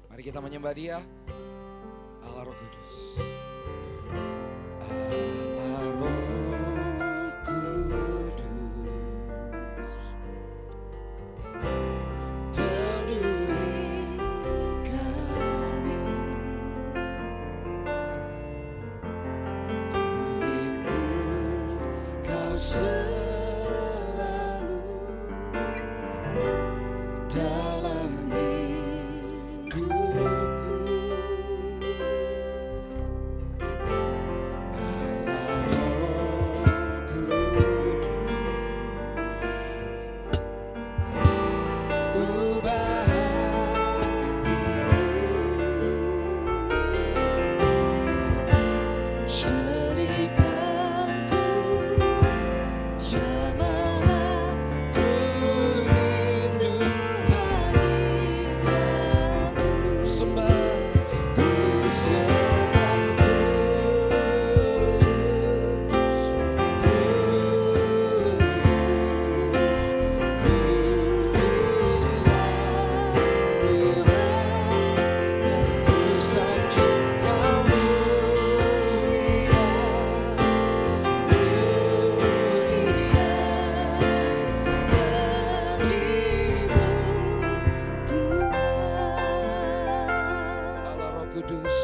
Mari kita menyembah Dia, Allah Roh Kudus. Allah Roh Kudus, penuhi kami. Ku rindu Kau selalu dalam hidupku. Kudus, penuhi kami. Allah Roh Kudus,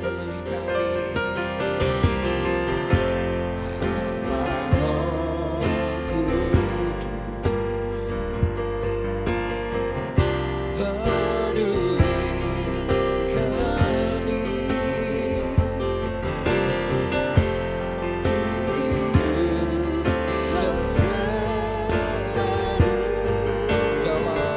penuhi kami. Rindu selalu dalam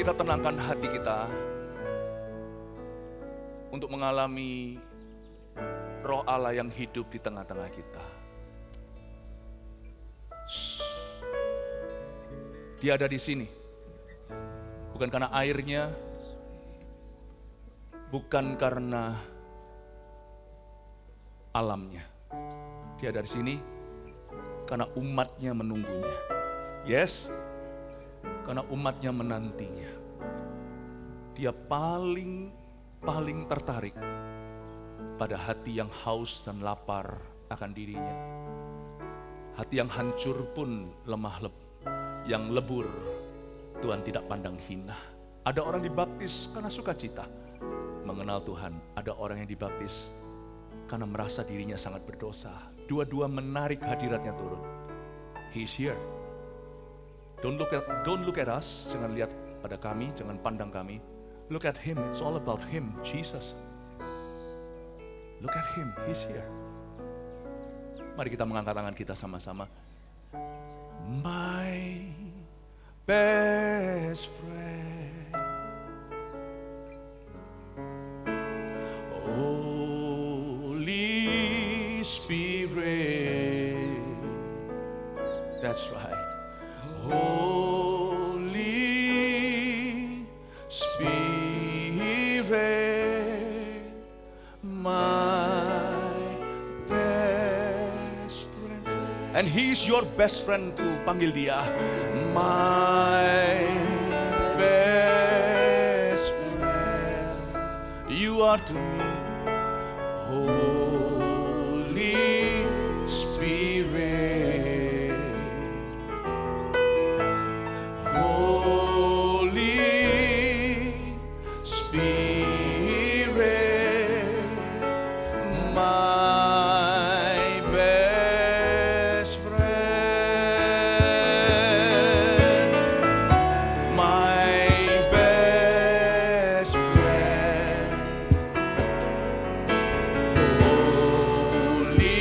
kita tenangkan hati kita untuk mengalami Roh Allah yang hidup di tengah-tengah kita. Dia ada di sini. Bukan karena airnya, bukan karena alamnya. Dia ada di sini karena umatnya menunggunya. Yes, karena umatnya menantinya. Dia paling tertarik pada hati yang haus dan lapar akan dirinya. Hati yang hancur pun yang lebur, Tuhan tidak pandang hina. Ada orang dibaptis karena sukacita mengenal Tuhan. Ada orang yang dibaptis karena merasa dirinya sangat berdosa. Dua-dua menarik hadiratnya turun. He's here. Don't look at us. Jangan lihat pada kami, jangan pandang kami. Look at him. It's all about him, Jesus. Look at him, he's here. Mari kita mengangkat tangan kita sama-sama. My best friend, Holy Spirit. That's right. Holy Spirit, my best friend. And he's your best friend too. Panggil dia. My best friend. You are to me. Holy Spirit. Holy Spirit. My best friend. My best friend. Holy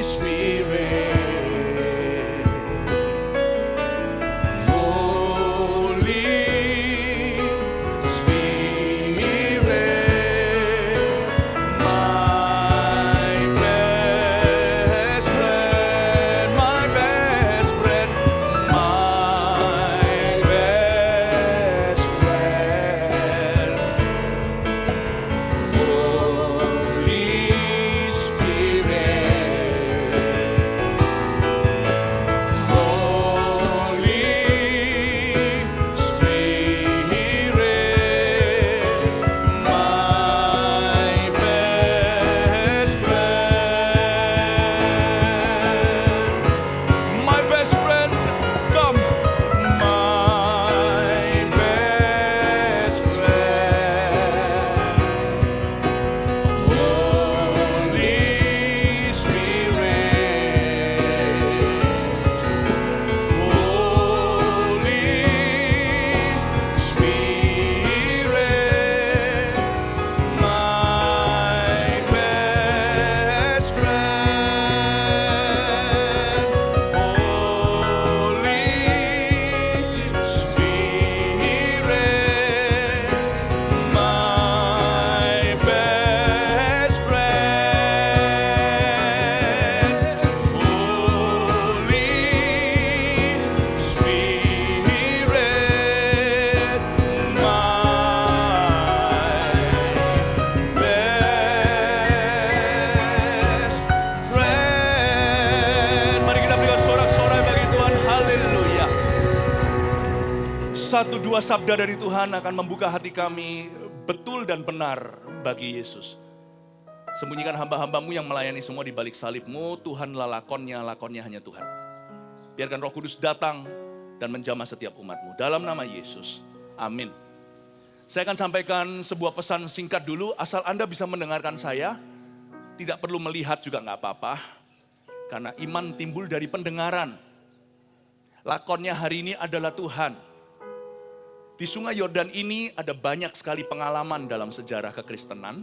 Spirit. Holy Spirit. My best friend. My best friend. My best friend. Holy Spirit, Holy Spirit, my best friend, my best friend, come, my best friend. Holy Spirit, Holy Spirit, my best friend. Holy Spirit, my best friend. Holy Spirit, my best friend. Mari kita berikan sorak-sorai bagi Tuhan. Haleluya. Satu dua sabda dari Tuhan akan membuka hati kami betul dan benar bagi Yesus. Sembunyikan hamba-hambamu yang melayani semua di balik salibmu. Tuhanlah lakonnya hanya Tuhan. Biarkan Roh Kudus datang dan menjamah setiap umatmu. Dalam nama Yesus. Amin. Saya akan sampaikan sebuah pesan singkat dulu. Asal Anda bisa mendengarkan saya. Tidak perlu melihat juga nggak apa-apa. Karena iman timbul dari pendengaran. Lakonnya hari ini adalah Tuhan. Di Sungai Yordan ini ada banyak sekali pengalaman dalam sejarah kekristenan.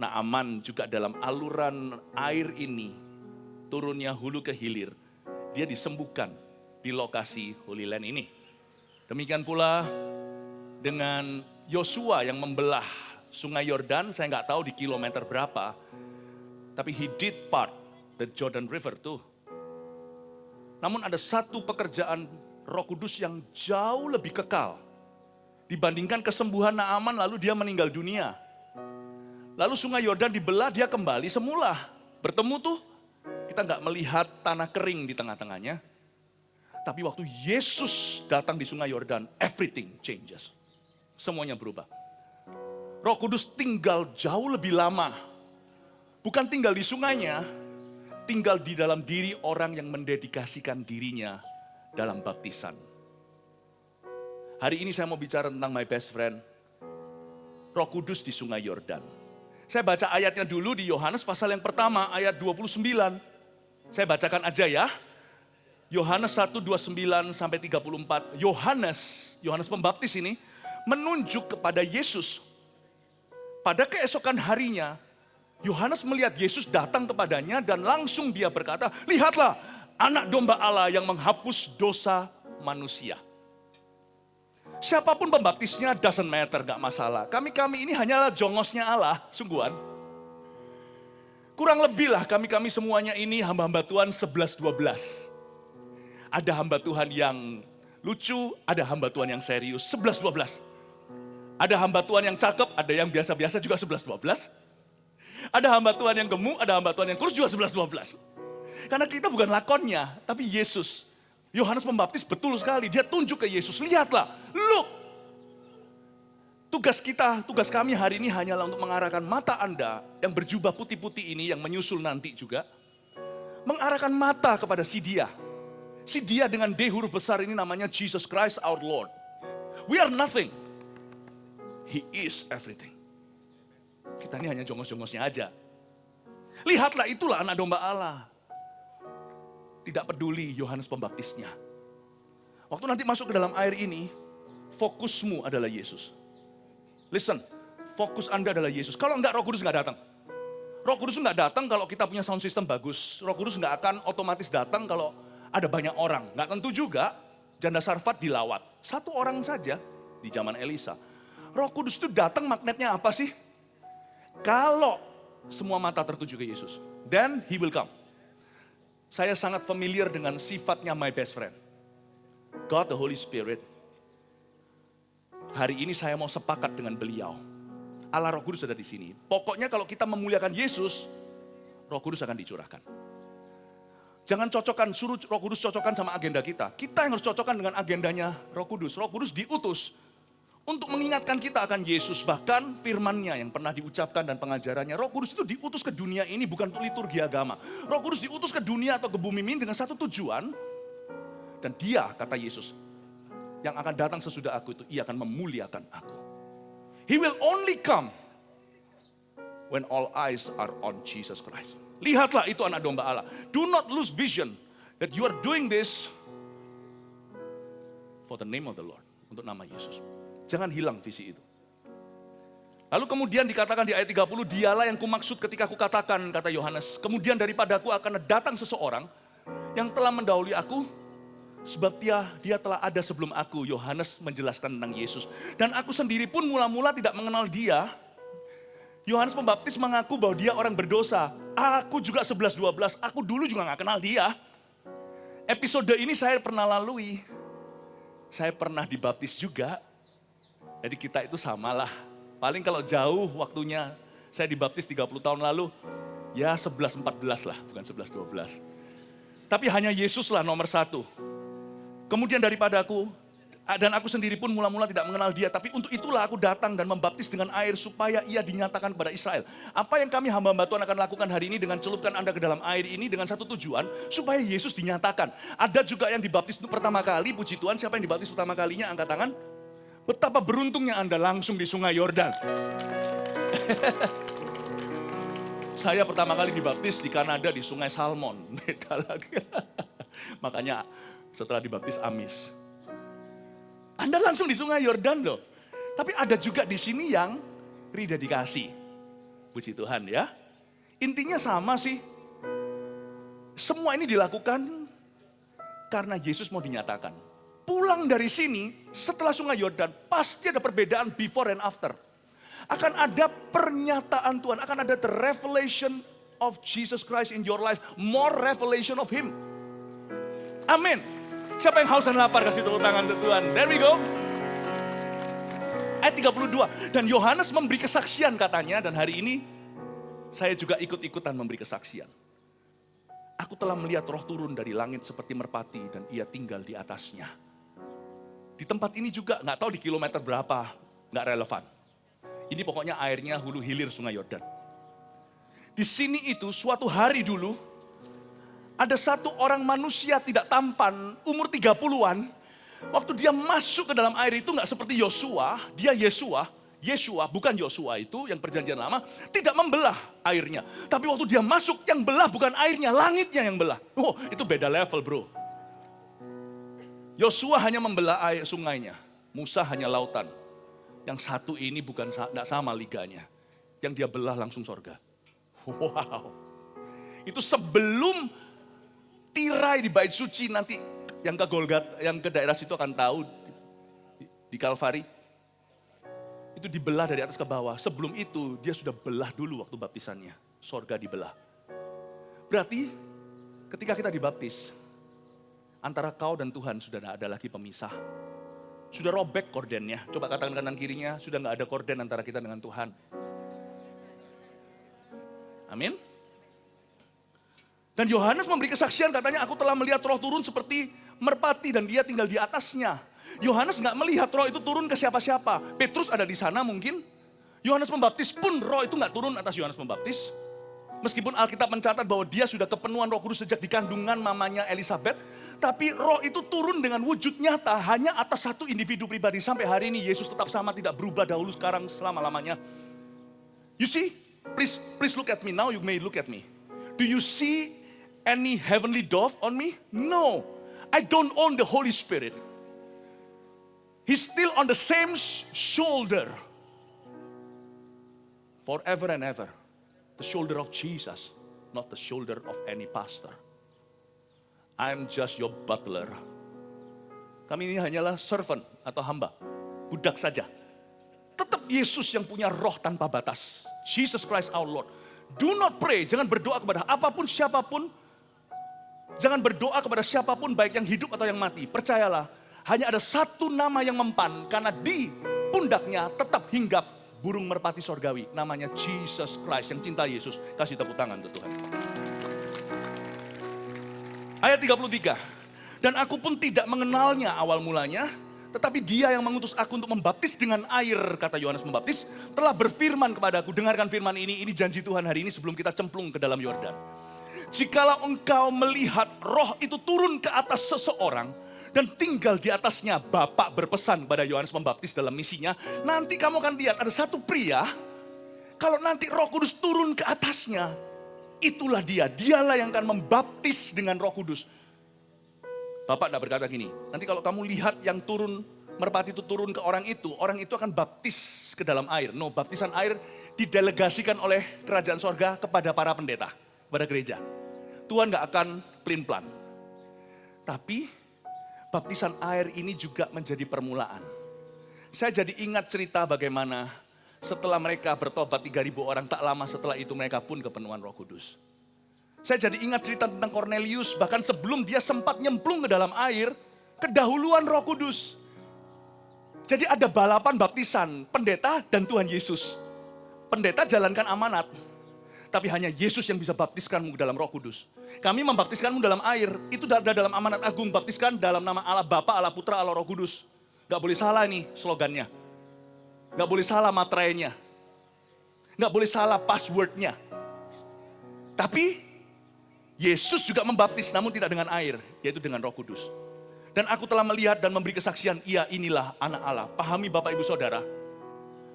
Naaman juga dalam aluran air ini, turunnya hulu ke hilir, dia disembuhkan di lokasi Holy Land ini. Demikian pula dengan Yosua yang membelah Sungai Yordan, saya nggak tahu di kilometer berapa, tapi he did part the Jordan River tuh. Namun ada satu pekerjaan Roh Kudus yang jauh lebih kekal dibandingkan kesembuhan Naaman lalu dia meninggal dunia. Lalu Sungai Yordan dibelah, dia kembali semula. Bertemu tuh, kita nggak melihat tanah kering di tengah-tengahnya. Tapi waktu Yesus datang di Sungai Yordan, everything changes. Semuanya berubah. Roh Kudus tinggal jauh lebih lama. Bukan tinggal di sungainya, tinggal di dalam diri orang yang mendedikasikan dirinya dalam baptisan. Hari ini saya mau bicara tentang my best friend, Roh Kudus di Sungai Yordan. Saya baca ayatnya dulu di Yohanes pasal yang pertama, ayat 29. Saya bacakan aja ya. Yohanes 1:29 sampai 34. Yohanes Pembaptis ini menunjuk kepada Yesus. Pada keesokan harinya, Yohanes melihat Yesus datang kepadanya dan langsung dia berkata, lihatlah anak domba Allah yang menghapus dosa manusia. Siapapun pembaptisnya doesn't matter, gak masalah. Kami ini hanyalah jongosnya Allah, sungguhan. Kurang lebih lah kami semuanya ini hamba-hamba Tuhan 11-12. Ada hamba Tuhan yang lucu, ada hamba Tuhan yang serius, 11-12. Ada hamba Tuhan yang cakep, ada yang biasa-biasa juga 11-12. Ada hamba Tuhan yang gemuk, ada hamba Tuhan yang kurus juga 11-12. Karena kita bukan lakonnya, tapi Yesus. Yohanes Pembaptis betul sekali, dia tunjuk ke Yesus. Lihatlah, look. Tugas kami hari ini hanyalah untuk mengarahkan mata Anda yang berjubah putih-putih ini, yang menyusul nanti juga. Mengarahkan mata kepada si dia. Si dia dengan D huruf besar ini namanya Jesus Christ our Lord. We are nothing. He is everything. Kita ini hanya jongos-jongosnya aja. Lihatlah, itulah anak domba Allah. Tidak peduli Yohanes Pembaptisnya. Waktu nanti masuk ke dalam air ini, fokusmu adalah Yesus. Listen, fokus Anda adalah Yesus. Kalau enggak, Roh Kudus enggak datang. Roh Kudus enggak datang kalau kita punya sound system bagus. Roh Kudus enggak akan otomatis datang kalau ada banyak orang. Enggak tentu juga janda Sarfat dilawat. Satu orang saja di zaman Elisa. Roh Kudus itu datang magnetnya apa sih? Kalau semua mata tertuju ke Yesus, then he will come. Saya sangat familiar dengan sifatnya my best friend. God the Holy Spirit. Hari ini saya mau sepakat dengan beliau. Allah Roh Kudus ada di sini. Pokoknya kalau kita memuliakan Yesus, Roh Kudus akan dicurahkan. Jangan suruh Roh Kudus cocokkan sama agenda kita. Kita yang harus cocokkan dengan agendanya Roh Kudus. Roh Kudus diutus untuk mengingatkan kita akan Yesus, bahkan firman-Nya yang pernah diucapkan dan pengajarannya. Roh Kudus itu diutus ke dunia ini bukan untuk liturgi agama. Roh Kudus diutus ke dunia atau ke bumi ini dengan satu tujuan. Dan dia, kata Yesus, yang akan datang sesudah aku itu, ia akan memuliakan aku. He will only come when all eyes are on Jesus Christ. Lihatlah, itu anak domba Allah. Do not lose vision that you are doing this for the name of the Lord. Untuk nama Yesus. Jangan hilang visi itu. Lalu kemudian dikatakan di ayat 30, dialah yang kumaksud ketika kukatakan, kata Yohanes. Kemudian daripadaku akan datang seseorang yang telah mendahului aku, sebab dia telah ada sebelum aku. Yohanes menjelaskan tentang Yesus. Dan aku sendiri pun mula-mula tidak mengenal dia. Yohanes Pembaptis mengaku bahwa dia orang berdosa. Aku juga 11-12, aku dulu juga gak kenal dia. Episode ini saya pernah lalui. Saya pernah dibaptis juga. Jadi kita itu samalah. Paling kalau jauh waktunya, saya dibaptis 30 tahun lalu, ya 11-14 lah, bukan 11-12. Tapi hanya Yesus lah nomor satu. Kemudian daripadaku, dan aku sendiri pun mula-mula tidak mengenal dia, tapi untuk itulah aku datang dan membaptis dengan air supaya ia dinyatakan kepada Israel. Apa yang kami hamba-hamba Tuhan akan lakukan hari ini dengan celupkan Anda ke dalam air ini dengan satu tujuan, supaya Yesus dinyatakan. Ada juga yang dibaptis untuk pertama kali, puji Tuhan, siapa yang dibaptis pertama kalinya, angkat tangan. Betapa beruntungnya Anda langsung di Sungai Yordan. Saya pertama kali dibaptis di Kanada di Sungai Salmon. Beda lagi. Makanya setelah dibaptis amis. Anda langsung di Sungai Yordan loh. Tapi ada juga di sini yang rededikasi. Puji Tuhan ya. Intinya sama sih. Semua ini dilakukan karena Yesus mau dinyatakan. pulang dari sini setelah Sungai Yordan, pasti ada perbedaan before and after. Akan ada pernyataan Tuhan, akan ada the revelation of Jesus Christ in your life, more revelation of Him. Amin. Siapa yang haus dan lapar, kasih tepuk tangan untuk Tuhan. There we go. Ayat 32. Dan Yohanes memberi kesaksian katanya, dan hari ini saya juga ikut-ikutan memberi kesaksian. Aku telah melihat roh turun dari langit seperti merpati dan ia tinggal di atasnya. Di tempat ini juga, gak tahu di kilometer berapa, gak relevan. Ini pokoknya airnya hulu hilir Sungai Yordan. Di sini itu suatu hari dulu, ada satu orang manusia tidak tampan, umur 30-an. Waktu dia masuk ke dalam air itu gak seperti Yosua, dia Yesua, bukan Yosua itu yang perjanjian lama, tidak membelah airnya. Tapi waktu dia masuk, yang belah bukan airnya, langitnya yang belah. Oh, itu beda level bro. Yosua hanya membelah air sungainya, Musa hanya lautan. Yang satu ini bukan tidak sama liganya. Yang dia belah langsung sorga. Wow. Itu sebelum tirai di bait suci nanti yang ke Golgat, yang ke daerah situ akan tahu di Kalvari. Itu dibelah dari atas ke bawah. Sebelum itu dia sudah belah dulu waktu baptisannya. Sorga dibelah. Berarti ketika kita dibaptis, antara kau dan Tuhan sudah tidak ada lagi pemisah. Sudah robek kordennya. Coba katakan kanan kirinya, sudah gak ada korden antara kita dengan Tuhan. Amin. Dan Yohanes memberi kesaksian katanya, aku telah melihat roh turun seperti merpati dan dia tinggal di atasnya. Yohanes gak melihat roh itu turun ke siapa-siapa. Petrus ada di sana mungkin. Yohanes Pembaptis pun roh itu gak turun atas Yohanes Pembaptis. Meskipun Alkitab mencatat bahwa dia sudah kepenuhan Roh Kudus sejak di kandungan mamanya Elisabeth. Tapi roh itu turun dengan wujud nyata hanya atas satu individu pribadi. Sampai hari ini Yesus tetap sama, tidak berubah dahulu, sekarang, selama-lamanya. You see, please look at me. Now you may look at me. Do you see any heavenly dove on me? No, I don't own the Holy Spirit. He's still on the same shoulder. Forever and ever. The shoulder of Jesus, not the shoulder of any pastor. I'm just your butler. Kami ini hanyalah servant atau hamba, budak saja. Tetap Yesus yang punya roh tanpa batas. Jesus Christ our Lord. Do not pray, jangan berdoa kepada apapun siapapun. Jangan berdoa kepada siapapun baik yang hidup atau yang mati. Percayalah, hanya ada satu nama yang mempan karena di pundaknya tetap hinggap burung merpati sorgawi. Namanya Jesus Christ yang cinta Yesus. Kasih tepuk tangan untuk Tuhan. Ayat 33. Dan aku pun tidak mengenalnya awal mulanya, tetapi dia yang mengutus aku untuk membaptis dengan air, kata Yohanes Pembaptis, telah berfirman kepadaku, dengarkan firman ini janji Tuhan hari ini sebelum kita cemplung ke dalam Yordan. Jikalau engkau melihat roh itu turun ke atas seseorang, dan tinggal di atasnya, Bapak berpesan kepada Yohanes Pembaptis dalam misinya, nanti kamu akan lihat ada satu pria, kalau nanti Roh Kudus turun ke atasnya, itulah dialah yang akan membaptis dengan Roh Kudus. Bapak tidak berkata gini, nanti kalau kamu lihat yang turun, merpati itu turun ke orang itu akan baptis ke dalam air. No, baptisan air didelegasikan oleh kerajaan sorga kepada para pendeta, kepada gereja. Tuhan gak akan pelin-pelan. Tapi baptisan air ini juga menjadi permulaan. Saya jadi ingat cerita bagaimana setelah mereka bertobat 3.000 orang, tak lama setelah itu mereka pun kepenuhan Roh Kudus. Saya jadi ingat cerita tentang Cornelius, bahkan sebelum dia sempat nyemplung ke dalam air, kedahuluan Roh Kudus. Jadi ada balapan baptisan, pendeta dan Tuhan Yesus. Pendeta jalankan amanat, tapi hanya Yesus yang bisa baptiskanmu ke dalam Roh Kudus. Kami membaptiskanmu dalam air, itu ada dalam amanat agung, baptiskan dalam nama Allah Bapa, Allah Putra, Allah Roh Kudus. Gak boleh salah nih slogannya. Gak boleh salah materainya. Gak boleh salah passwordnya. Tapi Yesus juga membaptis, namun tidak dengan air, yaitu dengan Roh Kudus. Dan aku telah melihat dan memberi kesaksian, iya inilah anak Allah. Pahami Bapak Ibu Saudara,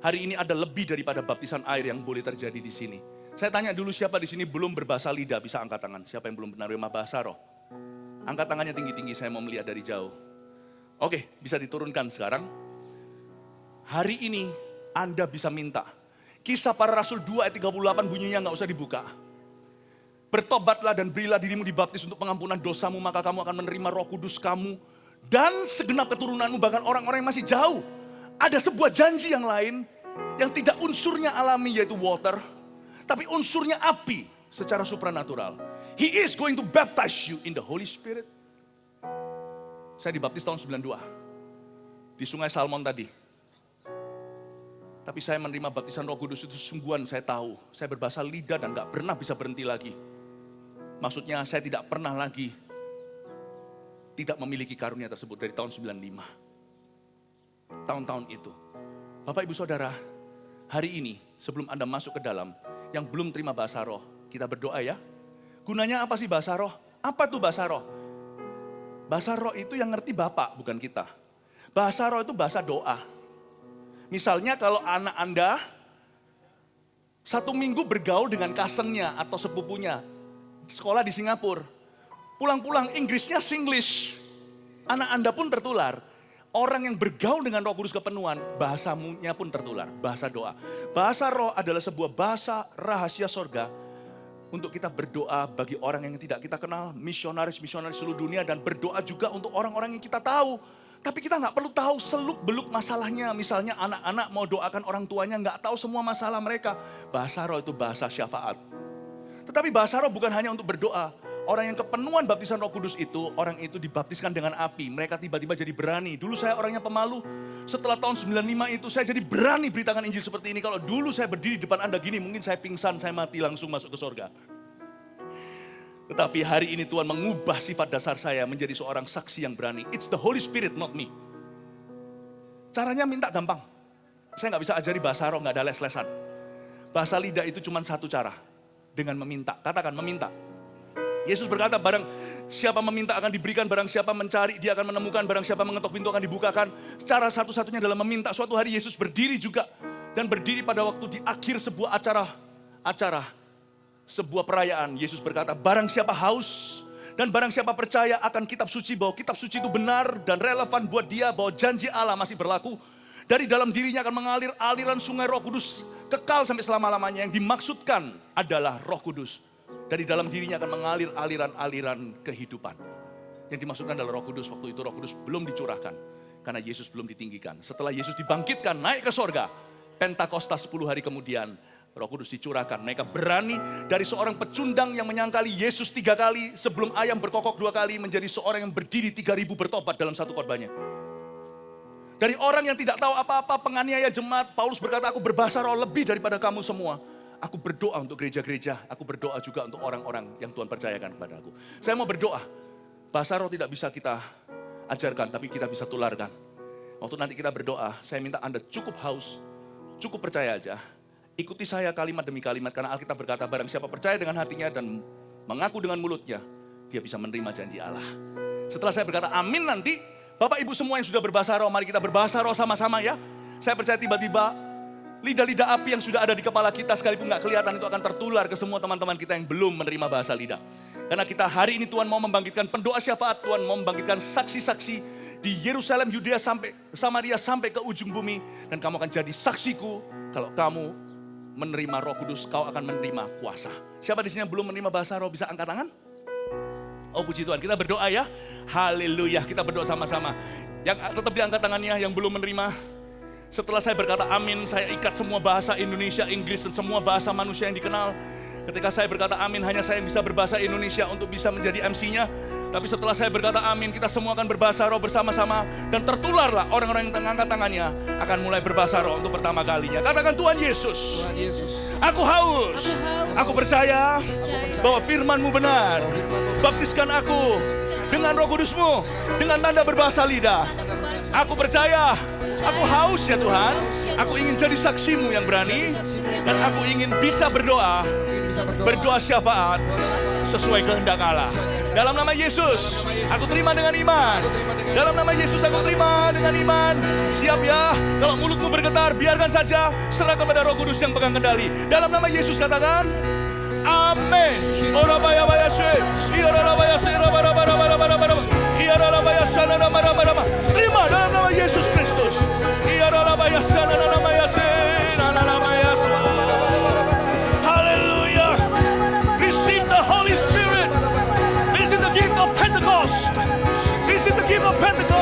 hari ini ada lebih daripada baptisan air yang boleh terjadi di sini. Saya tanya dulu siapa di sini belum berbahasa lidah, bisa angkat tangan. Siapa yang belum menerima bahasa roh? Angkat tangannya tinggi-tinggi, saya mau melihat dari jauh. Oke, bisa diturunkan sekarang. Hari ini Anda bisa minta. Kisah Para Rasul 2 ayat 38 bunyinya gak usah dibuka. Bertobatlah dan berilah dirimu dibaptis untuk pengampunan dosamu, maka kamu akan menerima Roh Kudus kamu. dan segenap keturunanmu, bahkan orang-orang yang masih jauh. Ada sebuah janji yang lain yang tidak unsurnya alami yaitu water, tapi unsurnya api secara supranatural. He is going to baptize you in the Holy Spirit. Saya dibaptis tahun 92 di Sungai Salmon tadi. Tapi saya menerima baptisan Roh Kudus itu sungguhan, saya tahu. Saya berbahasa lidah dan gak pernah bisa berhenti lagi. Maksudnya saya tidak pernah lagi tidak memiliki karunia tersebut dari tahun 95. Tahun-tahun itu. Bapak Ibu Saudara, hari ini sebelum Anda masuk ke dalam, yang belum terima bahasa roh, kita berdoa ya. Gunanya apa sih bahasa roh? Apa tuh bahasa roh? Bahasa roh itu yang ngerti Bapak, bukan kita. Bahasa roh itu bahasa doa. Misalnya kalau anak Anda 1 minggu bergaul dengan cousinnya atau sepupunya, sekolah di Singapura, pulang-pulang Inggrisnya Singlish, anak Anda pun tertular. Orang yang bergaul dengan Roh Kudus kepenuhan, bahasamunya pun tertular, bahasa doa. Bahasa roh adalah sebuah bahasa rahasia sorga untuk kita berdoa bagi orang yang tidak kita kenal, misionaris-misionaris seluruh dunia, dan berdoa juga untuk orang-orang yang kita tahu. Tapi kita nggak perlu tahu seluk-beluk masalahnya. Misalnya anak-anak mau doakan orang tuanya, nggak tahu semua masalah mereka. Bahasa roh itu bahasa syafaat. Tetapi bahasa roh bukan hanya untuk berdoa. Orang yang kepenuhan baptisan Roh Kudus itu, orang itu dibaptiskan dengan api. Mereka tiba-tiba jadi berani. Dulu saya orangnya pemalu. Setelah tahun 95 itu saya jadi berani beritakan Injil seperti ini. Kalau dulu saya berdiri di depan Anda gini, mungkin saya pingsan, saya mati langsung masuk ke surga. Tetapi hari ini Tuhan mengubah sifat dasar saya menjadi seorang saksi yang berani. It's the Holy Spirit, not me. Caranya minta gampang. Saya nggak bisa ajari bahasa roh, nggak ada les-lesan. Bahasa lidah itu cuma satu cara. Dengan meminta. Katakan meminta. Yesus berkata, barang siapa meminta akan diberikan, barang siapa mencari dia akan menemukan, barang siapa mengetok pintu akan dibukakan. Cara satu-satunya adalah meminta. Suatu hari Yesus berdiri juga, dan berdiri pada waktu di akhir sebuah acara, sebuah perayaan. Yesus berkata, barang siapa haus dan barang siapa percaya akan kitab suci, bahwa kitab suci itu benar dan relevan buat dia, bahwa janji Allah masih berlaku. Dari dalam dirinya akan mengalir aliran sungai Roh Kudus kekal sampai selama-lamanya. Yang dimaksudkan adalah Roh Kudus. Dari dalam dirinya akan mengalir aliran-aliran kehidupan. Yang dimaksudkan adalah Roh Kudus. Waktu itu Roh Kudus belum dicurahkan. Karena Yesus belum ditinggikan. Setelah Yesus dibangkitkan, naik ke sorga. Pentakosta 10 hari kemudian, Roh Kudus dicurahkan. Mereka berani dari seorang pecundang yang menyangkali Yesus 3 kali. Sebelum ayam berkokok 2 kali, menjadi seorang yang berdiri 3.000 bertobat dalam satu khotbahnya. Dari orang yang tidak tahu apa-apa, penganiaya jemaat, Paulus berkata, aku berbahasa roh lebih daripada kamu semua. Aku berdoa untuk gereja-gereja, aku berdoa juga untuk orang-orang yang Tuhan percayakan kepada aku. Saya mau berdoa, bahasa roh tidak bisa kita ajarkan, tapi kita bisa tularkan. Waktu nanti kita berdoa, saya minta Anda cukup haus, cukup percaya aja. Ikuti saya kalimat demi kalimat, karena Alkitab berkata, barang siapa percaya dengan hatinya dan mengaku dengan mulutnya, dia bisa menerima janji Allah. Setelah saya berkata amin nanti, Bapak Ibu semua yang sudah berbahasa roh, mari kita berbahasa roh sama-sama ya. Saya percaya tiba-tiba lidah-lidah api yang sudah ada di kepala kita sekalipun gak kelihatan itu akan tertular ke semua teman-teman kita yang belum menerima bahasa lidah. Karena kita hari ini Tuhan mau membangkitkan pendoa syafaat, Tuhan mau membangkitkan saksi-saksi di Yerusalem, Yudea, sampai Samaria, sampai ke ujung bumi. Dan kamu akan jadi saksiku. Kalau kamu menerima Roh Kudus, kau akan menerima kuasa. Siapa di sini yang belum menerima bahasa roh bisa angkat tangan? Oh puji Tuhan, kita berdoa ya. Haleluya, kita berdoa sama-sama. Yang tetap diangkat tangannya yang belum menerima. Setelah saya berkata amin, saya ikat semua bahasa Indonesia, Inggris, dan semua bahasa manusia yang dikenal. Ketika saya berkata amin, hanya saya yang bisa berbahasa Indonesia untuk bisa menjadi MC-nya. Tapi setelah saya berkata amin, kita semua akan berbahasa roh bersama-sama. Dan tertularlah orang-orang yang angkat tangannya akan mulai berbahasa roh untuk pertama kalinya. Katakan Tuhan Yesus, Tuhan Yesus, aku haus, aku percaya bahwa firman-Mu benar. Baptiskan aku dengan Roh Kudus-Mu, dengan tanda berbahasa lidah. Aku percaya, aku haus ya Tuhan. Aku ingin jadi saksi-Mu yang berani. Dan aku ingin bisa berdoa syafaat sesuai kehendak Allah. Dalam nama Yesus, aku terima dengan iman. Dalam nama Yesus, aku terima dengan iman. Siap ya, kalau mulutmu bergetar, biarkan saja. Serahkan pada Roh Kudus yang pegang kendali. Dalam nama Yesus katakan, amin. Terima dalam nama Yesus Kristus. Haleluya. Receive the Holy Spirit. Receive the gift of Pentecost. Receive the gift of Pentecost.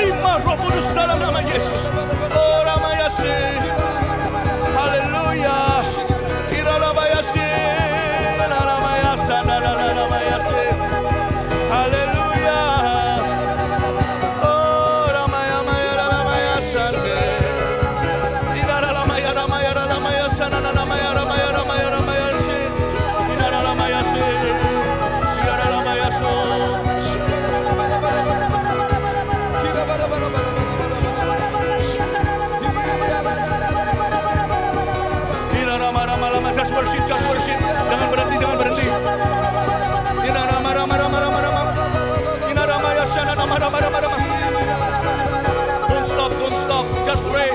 Terima Roh Kudus dalam nama Yesus. Oh Ramayase. Haleluya. Iralabayase. Nalamayasa. Nalamayase. Haleluya. Oh Ramaya Maya Ramayasa. Iralamaya Ramaya Ramayasa. Nalamayasa. Ramaya Ramaya Ramayase. Iralamayase. Iralamayasa. Just worship, just worship. Jangan berhenti, jangan berhenti. Don't stop, don't stop. Just pray.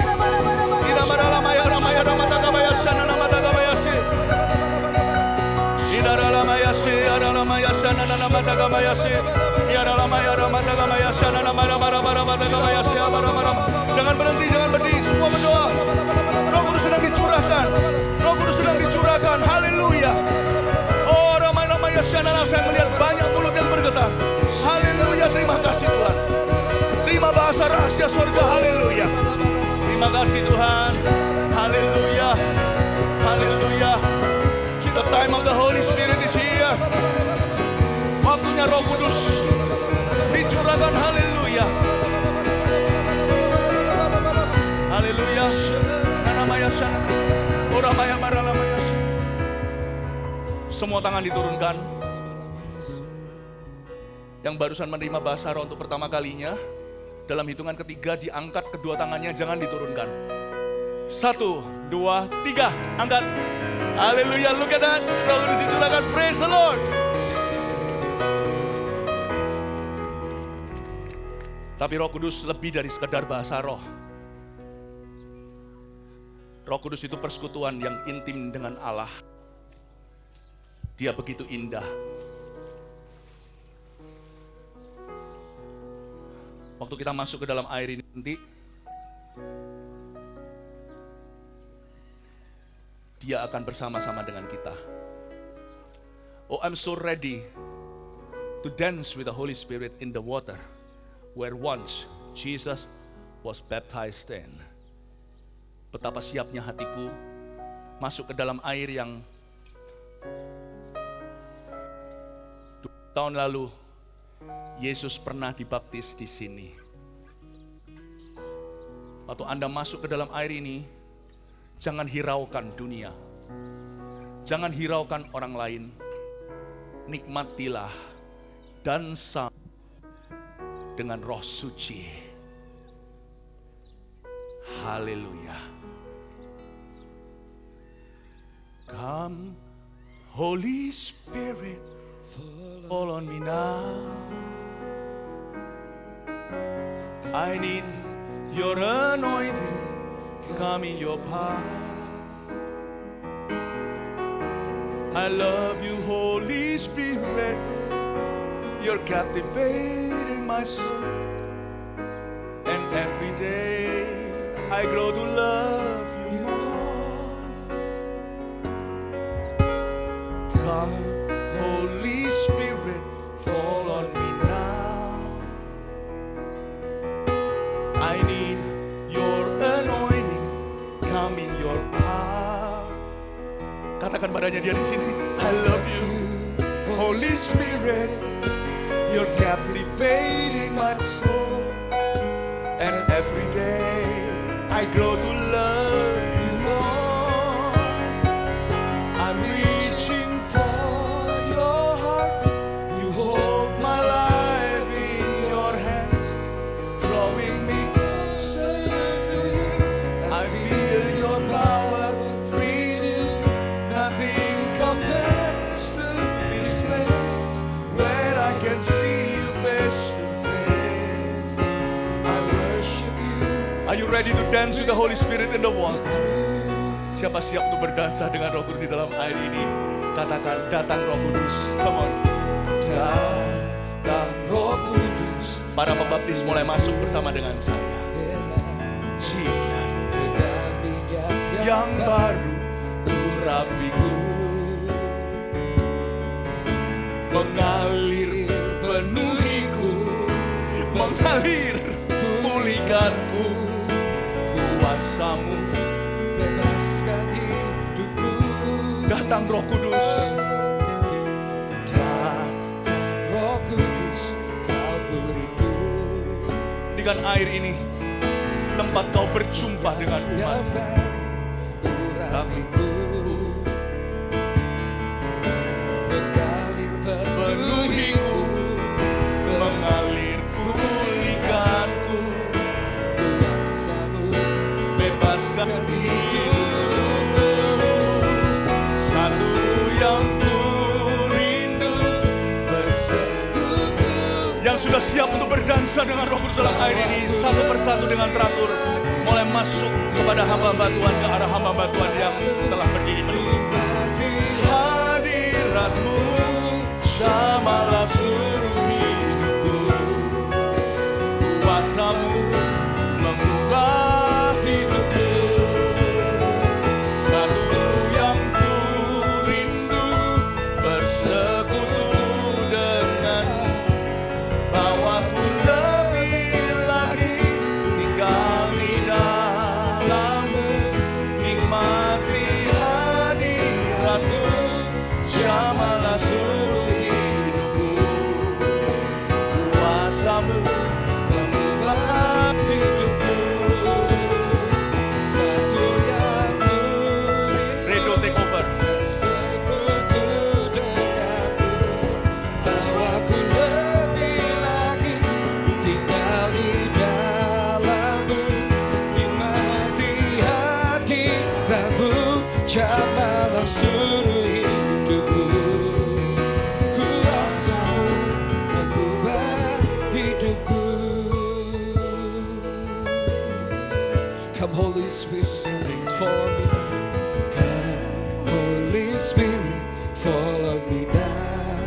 Jangan berhenti, jangan berhenti. Semua berdoa. Roh Kudus sedang dicurahkan. Roh Kudus sedang dicurahkan. Haleluya. Oh ramai-ramai saya melihat banyak mulut yang bergetar. Haleluya. Terima kasih Tuhan. Terima bahasa rahasia surga. Haleluya. Terima kasih Tuhan. Haleluya. Haleluya. The time of the Holy Spirit is here. Waktunya Roh Kudus dicurahkan. Haleluya. Haleluya. Namanya sana. Oramaya maralamaya. Semua tangan diturunkan. Yang barusan menerima bahasa roh untuk pertama kalinya, dalam hitungan ketiga diangkat kedua tangannya, jangan diturunkan. 1, 2, 3, angkat. Haleluya, look at that. Roh Kudus dicurahkan. Praise the Lord. Tapi Roh Kudus lebih dari sekedar bahasa roh. Roh Kudus itu persekutuan yang intim dengan Allah. Dia begitu indah. Waktu kita masuk ke dalam air ini nanti, Dia akan bersama-sama dengan kita. Oh, I'm so ready to dance with the Holy Spirit in the water where once Jesus was baptized in. Betapa siapnya hatiku masuk ke dalam air yang 2 tahun lalu Yesus pernah dibaptis di sini. Waktu Anda masuk ke dalam air ini, jangan hiraukan dunia. Jangan hiraukan orang lain. Nikmatilah dansa dengan Roh Suci. Haleluya. Come, Holy Spirit, fall on me now. I need your anointing, come in your power. I love you, Holy Spirit, you're captivating my soul. And every day I grow to love you more. Come, Holy Spirit, fall on me now. I need your anointing, come in your power. Katakan padanya dia di sini. I love you, Holy Spirit, you're captivating my soul. And every day I grow to love you more. I'm reaching for your heart. You hold my life in your hands, drawing me closer to you. I feel your power renewed. Nothing compares to this place where I can see you face to face. I worship you. Are you ready to dance with the Holy Spirit in the water? Siapa siap untuk berdansa dengan Roh Kudus di dalam air ini? Katakan, datang Roh Kudus. Come on. Datang Roh Kudus. Para pembaptis mulai masuk bersama dengan saya. Jesus. Yang baru urapiku, mengalir penuhiku, mengalir kuasa-Mu. bebaskan hidupku. Datang Roh Kudus. Datang Roh Kudus, Kau beriku Jadikan air ini tempat Kau berjumpa dengan umat. yang berurapiku. Mengalir penuhiku, Mengalir pulihkanku, kuasa-Mu bebaskan hidupku. Satu yang ku rindu, bersekutu. yang sudah siap untuk berdansa dengan Roh Kudus dalam air ini, satu persatu dengan teratur, mulai masuk kepada hamba-hamba Tuhan, ke arah hamba-hamba Tuhan yang telah berdiri menunggu. Hadirat-Mu jamalah seluruh hidupku, kuasa-Mu mengubah hidupku. Satu yang ku rindu, bersekutu denganmu, bawaku lebih lagi tinggal di dalam-Mu, nikmati hadirat-Mu, jamalah seluruh hidupku. Kuasa-Mu mengubah hidupku. Satu yang ku Redo take over. bersekutu denganmu, bawaku lebih lagi tinggal di dalam-Mu, nikmati hadirat-Mu, jamalah seluruh hidupku. Kuasa-Mu mengubah hidupku. Come Holy Spirit, for me. Come Holy Spirit, follow me now.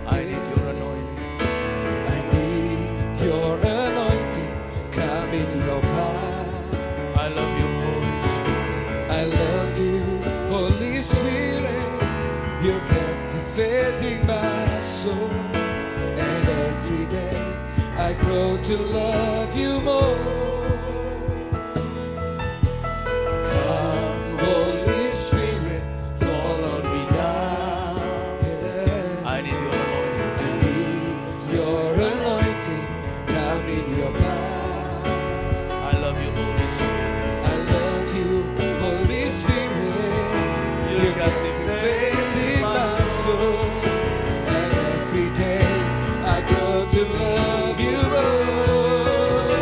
I need your anointing. I need your anointing. Come in your power. I love you, Holy Spirit. I love you, Holy Spirit. You're captivating my soul. And every day I grow to love you more. Come, Holy Spirit, fall on me now. Yeah. I need your anointing. I need your anointing. Come in your power. I love you, Holy Spirit. I love you, Holy Spirit. You're captivating my soul. And every day I grow to love you more.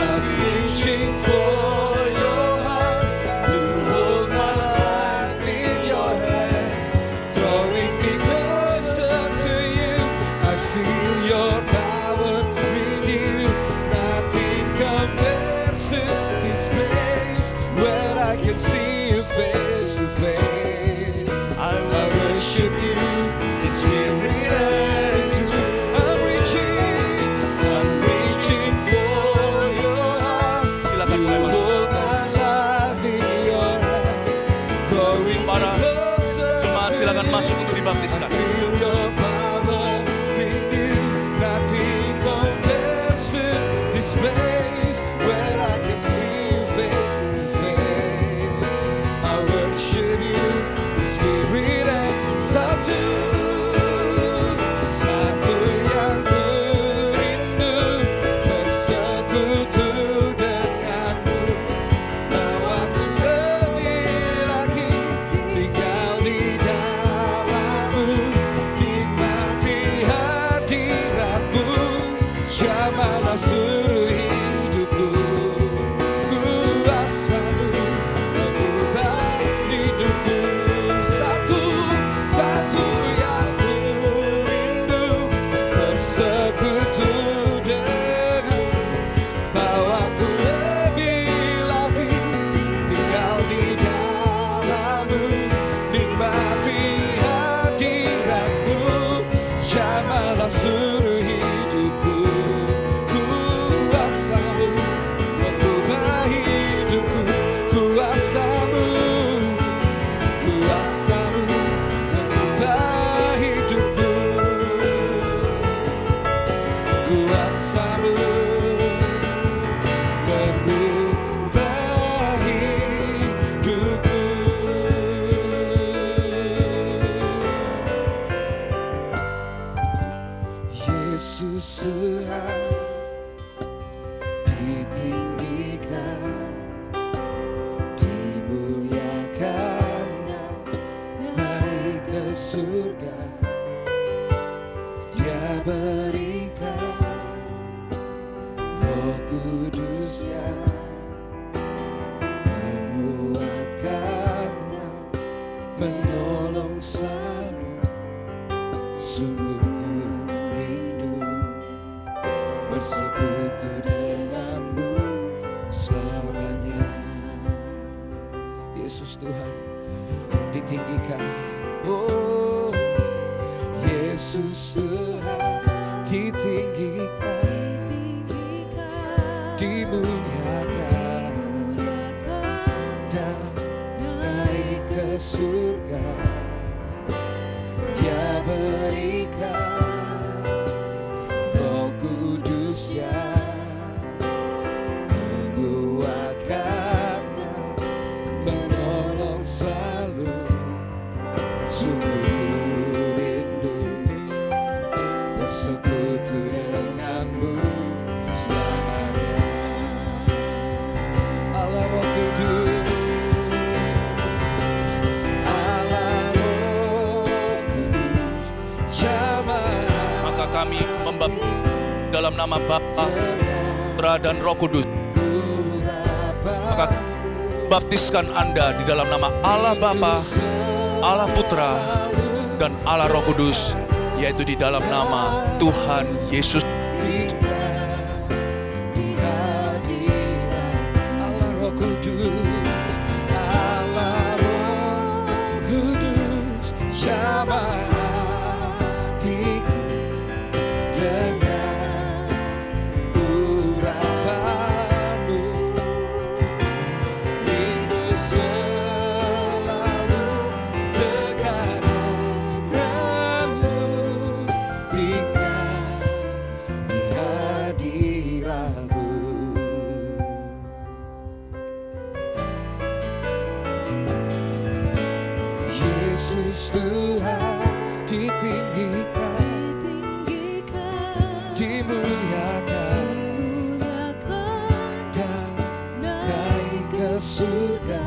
I'm reaching for your heart. You hold my life in your hands, drawing me closer to you. I feel your power renew. Nothing compares to this place where I can see you face to face. I worship you in spirit and truth. I'm reaching for your heart. Silakan You mulai masuk. hold my life in your hands, drawing me Para closer jemaat to silakan you. masuk untuk dibaptiskan. Feel your power renew. Nothing compares to this place where I can see you face to face. I worship you in spirit and satu. Satu yang ku rindu, bersekutu denganmu, bawaku lebih lagi tinggal di dalam-Mu, surga, Dia berikan Roh Kudus-Nya, menguatkan dan menolong selalu. Sungguh ku rindu bersekutu denganmu selamanya. Yesus Tuhan ditinggikan, oh Yesus Tuhan ditinggikan, dimuliakan dan naik ke surga. Dia berikan Roh Kudus-Nya, menguatkan dan menolong selalu. Sungguh rindu bersekutu denganmu selamanya. Allah Roh Kudus, Allah Roh Kudus, jamaah. Maka kami membaptis dalam nama Bapa, Putra dan Roh Kudus. Maka baptiskan Anda di dalam nama Allah Bapa, Allah Putra, dan Allah Roh Kudus, yaitu di dalam nama Tuhan Yesus. Allah Roh Kudus, Allah Roh Kudus, jamaah hatiku dengan urapanmu. Rindu selalu dekat denganmu, tinggal di hadiratmu. Yesus Tuhan ditinggikan, dimuliakan dan naik ke surga.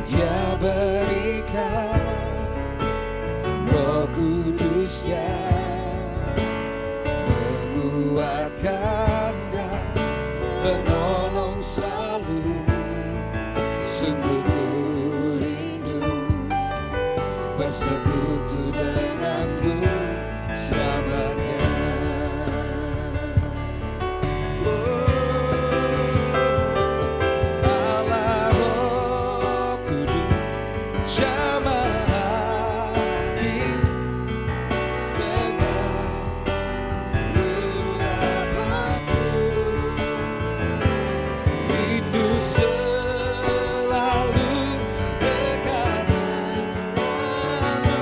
Dia berikan Roh Kudus-Nya, menguatkan dan menolong selalu. Sungguh ku rindu bersekutu denganmu selamanya. Allah Roh Kudus, jamaah hatiku dengan urapanmu. Rindu selalu dekat denganmu,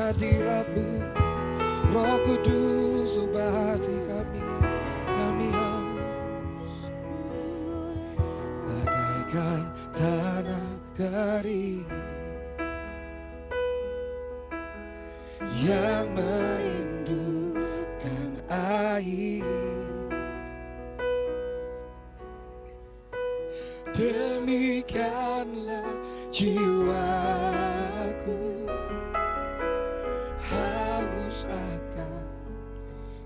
hadirat-Mu, Roh Kudus ubah hati kami haus bagaikan tanah kering yang merindukan air. Demikianlah jiwaku haus akan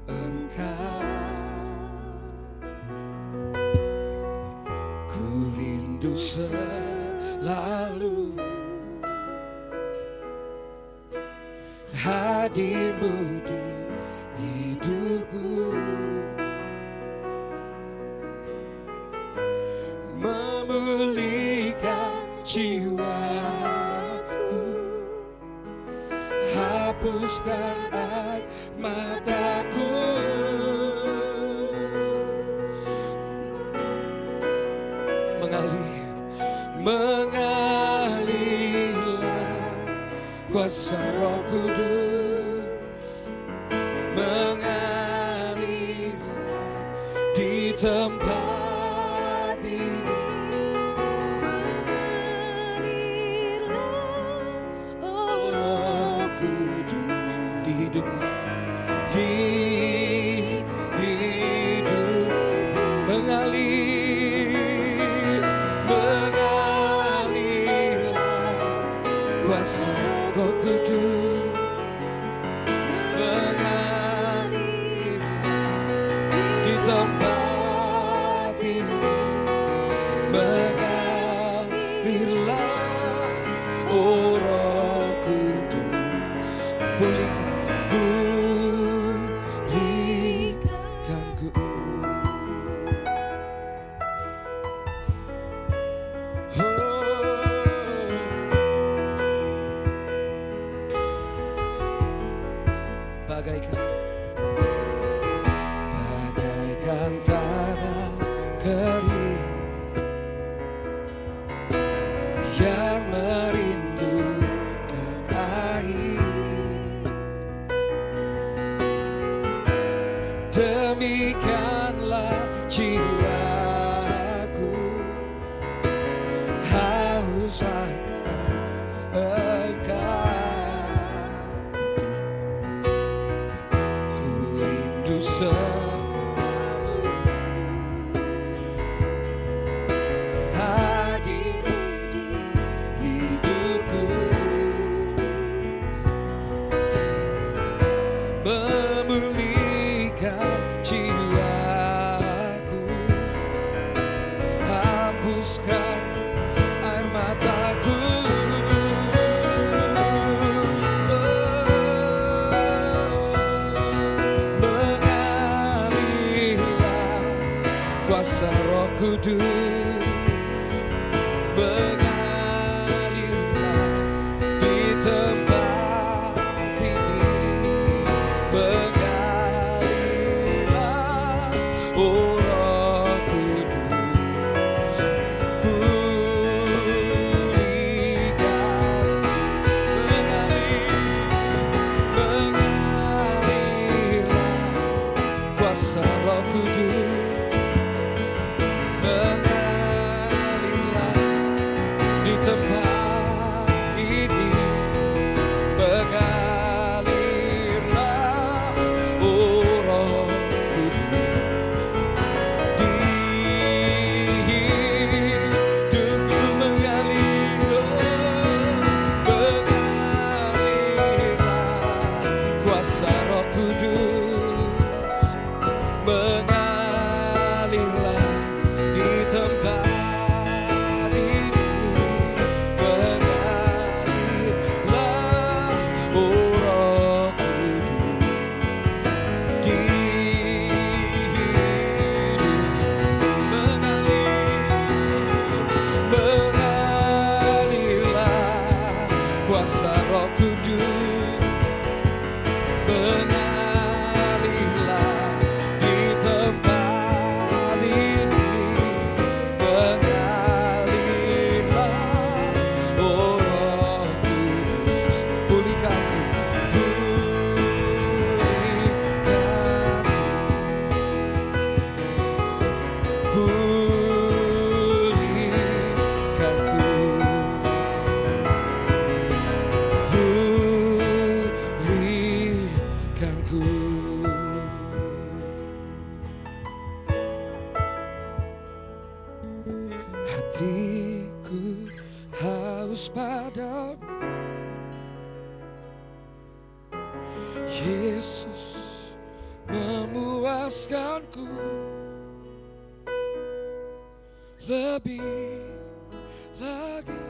Engkau. Ku rindu selalu hadir-Mu di hidupku, memulihkan jiwaku, hapuskan air mataku. Mengalirlah kuasa Roh Kudus, mengalirlah di tempat ini, mengalirlah oh Roh Kudus di hidup, di hidup, mengalirlah kuasa Roh Kudus, mengalirlah di tempat ini, mengalirlah oh Roh Kudus, pulihkanku. Bagaikan tanah kering yang merindukan air. Demikianlah jiwaku haus akan Engkau. Selalu hadir di hidupku, memulihkan jiwaku, hapuskan air mataku. Kuasa Roh Kudus mengalirlah di tempat ini, mengalirlah oh Roh Kudus, pulihkan, mengalirlah kuasa Roh Kudus, mengalirlah haus padamu. Yesus memuaskanku lebih lagi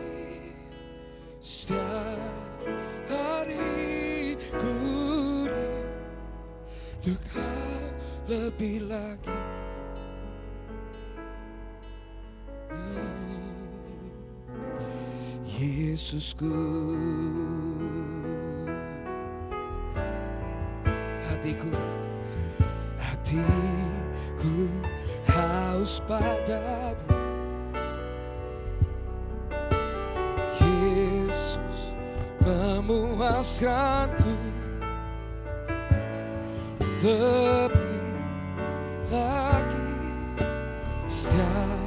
setiap hari ku rindukan lebih lagi. Yesusku, hatiku haus padamu. Yesus memuaskanku lebih lagi setiap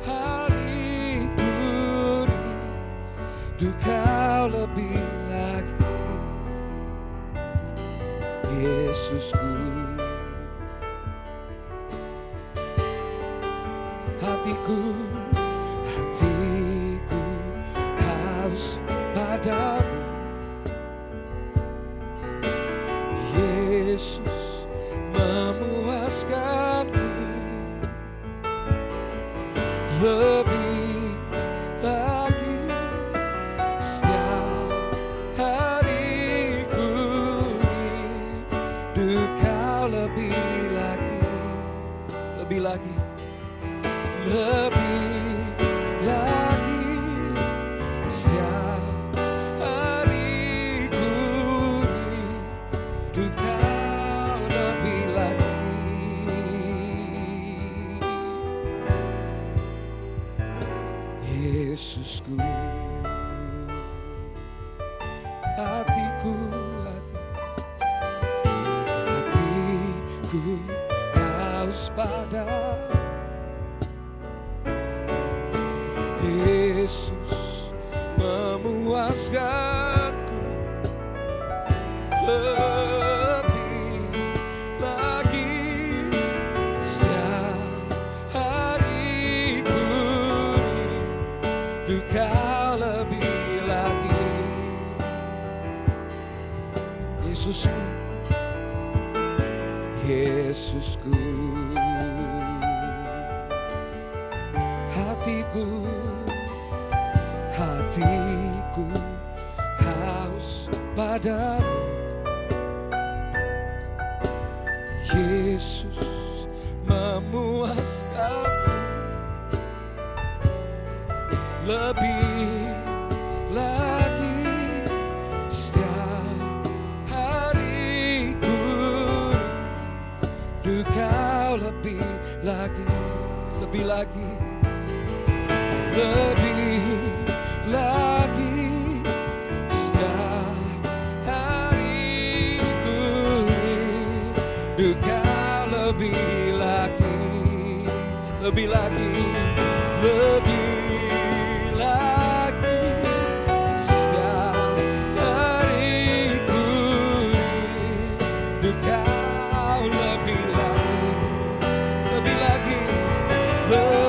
hari ku rindu kau lebih lagi. Yesusku, hatiku haus padamu. Yesus memuaskanku lebih lagi setiap hari ku rindu kau lebih lagi, lebih lagi, lebih lagi setiap hari ku rindu kau lebih lagi. Yesusku, hatiku haus padamu. Yesus memuaskanku lebih lagi setiap hari ku rindu kau lebih lagi. Yesusku, Yesusku, hatiku haus padamu. Yesus memuaskanku lebih lagi setiap hari ku rindu kau lebih lagi, lebih lagi, lebih lagi setiap hari ku rindu kau lebih lagi, lebih lagi, lebih lagi setiap hari ku rindu kau lebih lagi, lebih lagi, lebih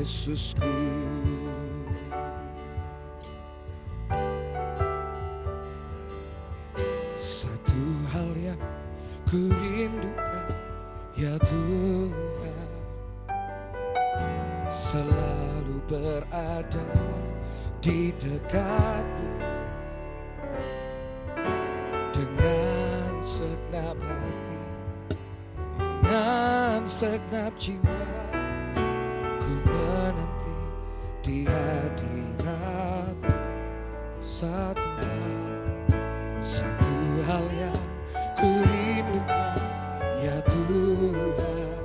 Yesusku. Satu hal yang ku rindukan, ya Tuhan, selalu berada di dekatmu dengan segenap hati, dengan segenap jiwa. Menanti di hadiratmu satu hal yang ku rindukan, ya Tuhan,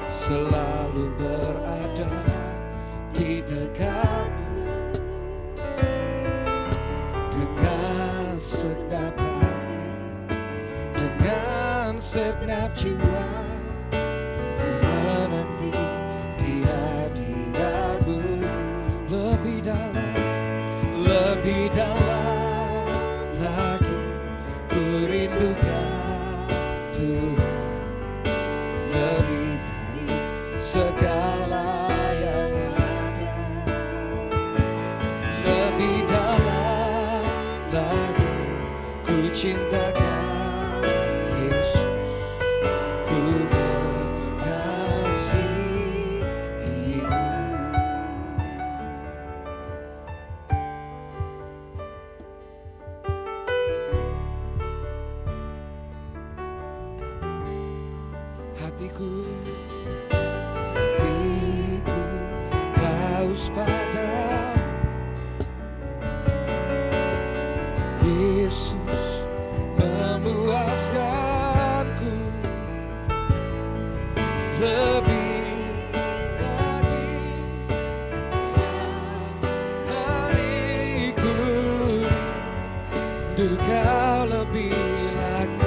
selalu berada di dekatmu dengan segenap hati, dengan segenap jiwa. Menanti di hadiratmu hatiku haus padamu, Yesus memuaskanku lebih dari hariku, untuk Kau lebih lagi,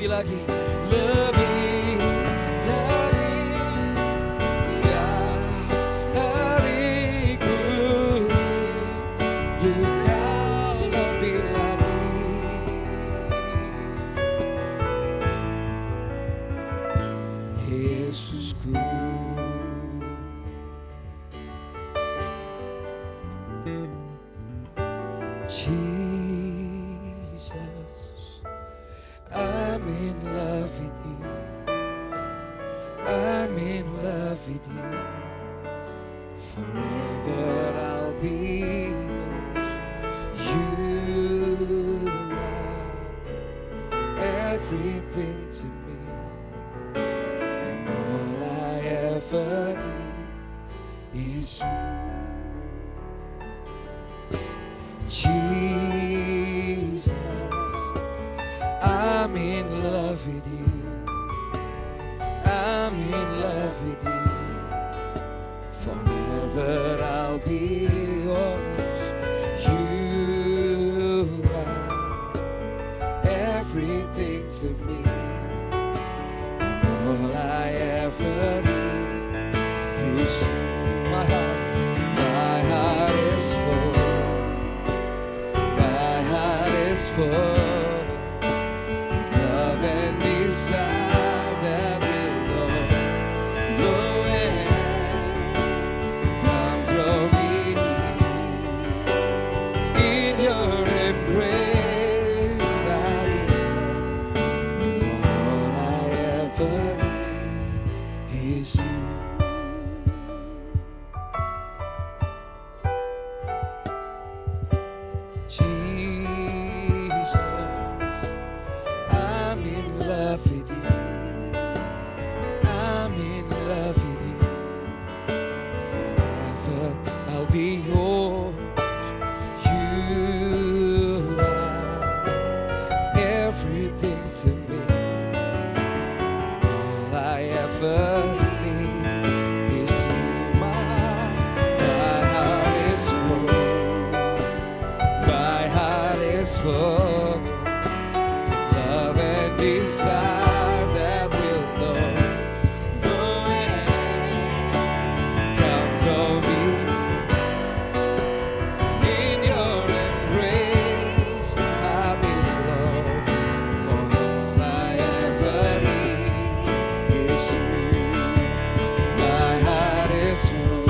lebih lagi setiap hariku, untuk Kau lebih lagi, Yesusku. Jesus, I'm in love with you. I'm in love with you. Forever I'll be yours. You are everything to me, and all I ever need is you. Jesus, I'm in love with you. I'm in love with you. Forever I'll be yours. You are everything to me, and all I ever need is you. My heart is full. My heart is full. Love and desire that will go nowhere. Come draw me in your embrace. I belong. All I ever need is you. Jesus, I'm in love with you. I'm in love with you. Forever I'll be yours. You are everything to me. All I ever need is you. My heart is full. My heart is full. Love and desire that will know no end. Come draw me in your embrace. I belong. For all I ever need is you. My heart is full.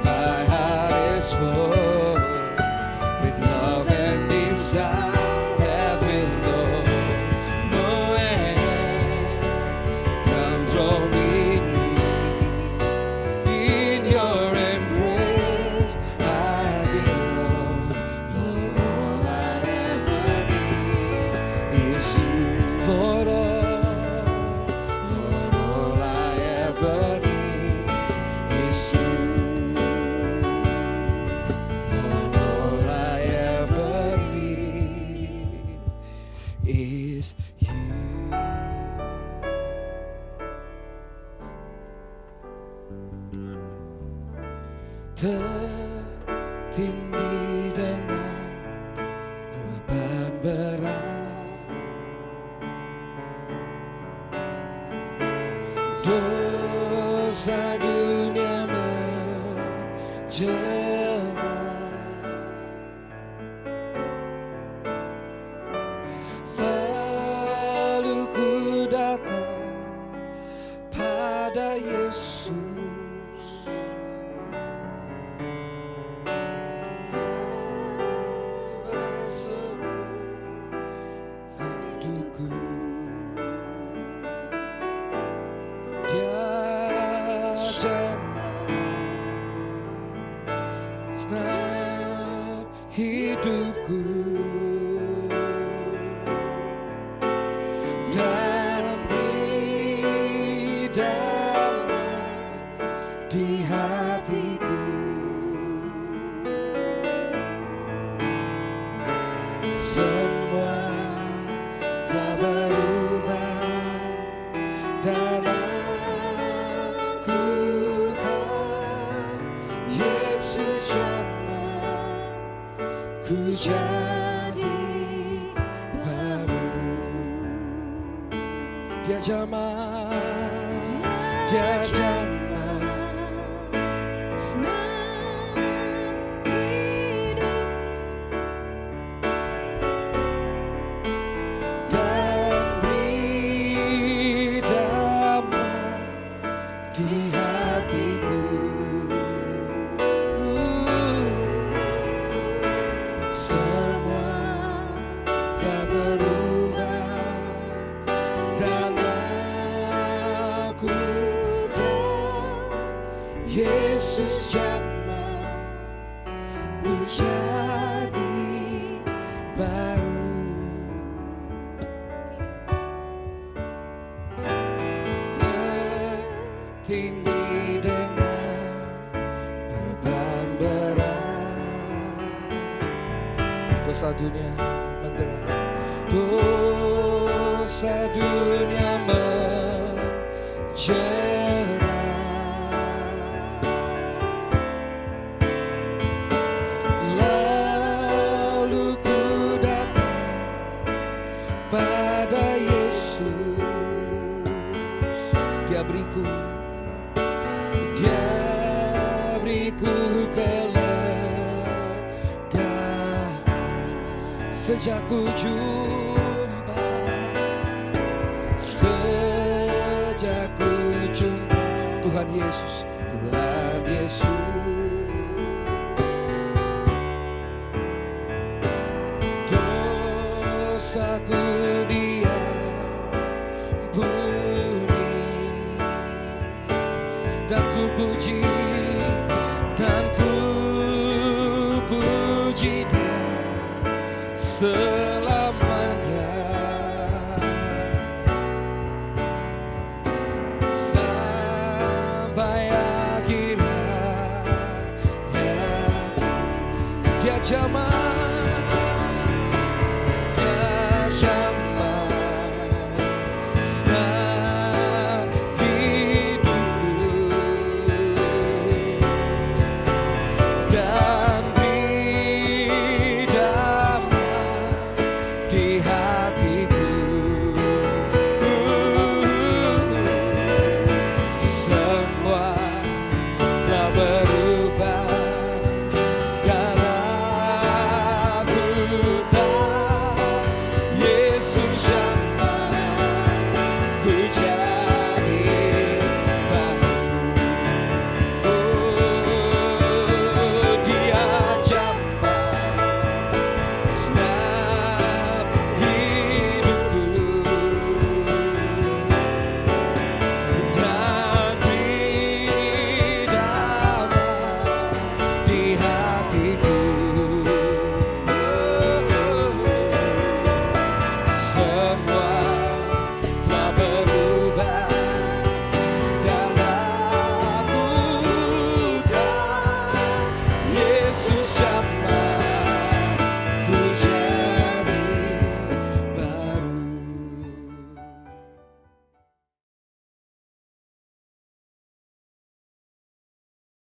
My heart is full with love and desire. Is you. Tertindih dengan beban berat, dosa dunia menjerat, lalu ku datang pada Yesus. Dia jamah hidupku. semua telah berubah dan aku tahu Yesus jamah ku jadi baru. Dia jamah senang hidup dan beri damai di hatiku. Semua tak berubah dan aku tahu Yesus jamah ku jadi baru. Tertindih dengan beban berat, dosa dunia mendera, dosa dunia menjera. Lalu ku datang pada Yesus, Dia beriku kelegaan sejak ku jumpa, Tuhan Yesus, Tuhan Yesus. Dosaku Dia ampuni dan ku puji Dia selamanya sampai akhir hayat. Dia jamah senang hidupku dan beri damai di